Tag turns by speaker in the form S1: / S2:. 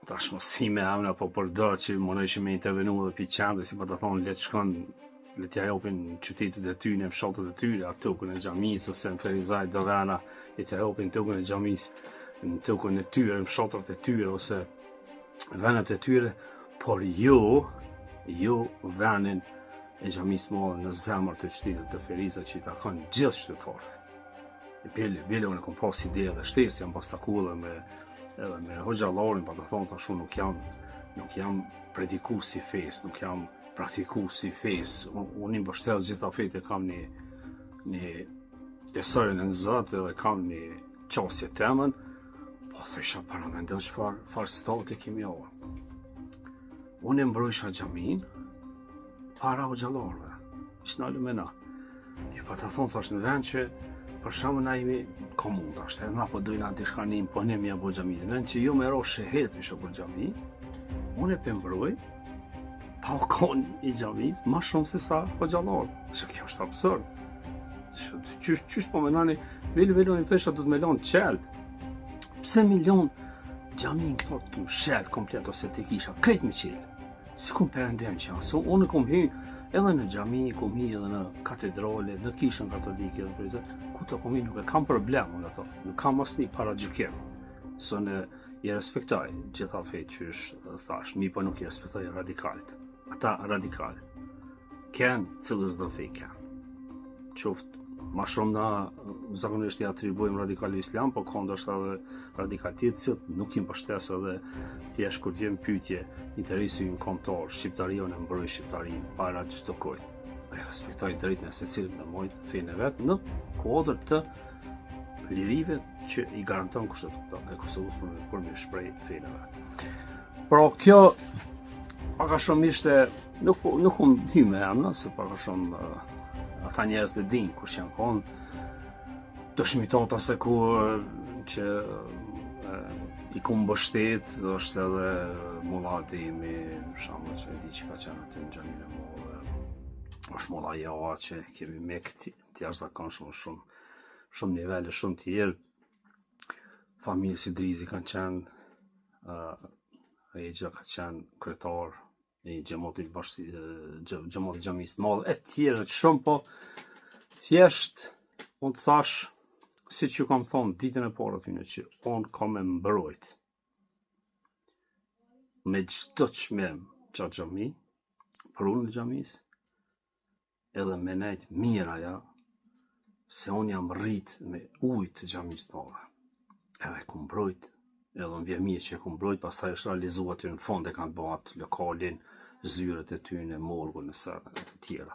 S1: tash mos thime amna po përdor që mundoheshim me intervenu dhe pi qendrës, si po të thonë le të shkon, le t'ja japin qytetet e tyre, fshatet e tyre, atë tokën e xhamisë ose në Ferizaj do vana, le t'ja japin tokën e xhamisë, në tokën e tyre, në fshatat e tyre ose vendet e tyre, por jo venin e xhamisë madhe në zemër të qytetit të Ferizaj që i takon gjithë qytetarëve. E bjele unë kom pas ide dhe shtesë, jam pas taku edhe me hoxhallarin, pa të thonë tashu nuk jam predikues i fesë, nuk jam praktikues i fesë. Unë i mbështet gjitha fejtë, kam një besorin në Zot edhe kam një qasje temën, po thësha para mendon çfarë stati kemi ova. Unë e mbrojsha xhamin para hoxhallarëve. S'na lumena. Ju pa të thonë thash në vend që për shembull na jemi komunë tash, na po dojna diçka në imponim ja bëj xhamin. Në që ju më rosh shehet isha për xhami, unë e pembroj pa u kon i xhamis më shumë se sa hoxhallar. Se kjo është absurd. Qysh po mendoni, veli i thësha do të më lën qelt. Pse milion xhamin këto të shelt komplet ose të kisha krejt me qel. Si kum perëndem që aso unë kom hy edhe në xhami, kom hy edhe në katedrale, në kishën katolike dhe prezë, ku të kom hy nuk e kam problem, unë ato, nuk kam asnjë paragjykim. Sonë i respektoj gjitha fejt që është thash, mi po nuk i respektoj radikalt. Ata radikal kanë cilës do fej kanë. Qoftë ma shumë na zakonisht i atribuojmë radikal islam, po ka ndoshta edhe radikal tjetër që nuk i mbështes edhe thjesht kur vjen pyetje interesi im kombëtar, shqiptaria unë mbroj shqiptarinë para çdo kohë. E respektoj drejtën e secilit në mojt fenë vet në kuadër të lirive që i garanton kushtetuta e Kosovës për me shpreh fenë vet. Por kjo paka shumë ishte nuk hyme emna, se paka shumë ata njerëz të din kush janë konë dëshmitat ose ku që i ku mbështet, është edhe mullati imi, shembull që e di që ka qenë aty në xhamin e madhe, është mulla Jawa që kemi me të jashtëzakonshëm shumë nivele, shumë të tjerë. Familjes Idrizi kanë qenë, Regja ka qenë kryetar i xhamatit xhamisë të madh, e tjerë shumë, po thjesht unë të thash, si që kam thonë ditën e parë aty që unë kam e mbrojt me çdo çmim çat xhami, prunën e xhamisë, edhe me nejt mirë aja, se unë jam rrit me ujë të xhamisë të madhe. Edhe ku mbrojt, edhe më vjen mirë që ku mbrojt, pastaj është realizuar aty në fund e kanë bërë atë lokalin, zyret e tyre, morgun e tjera.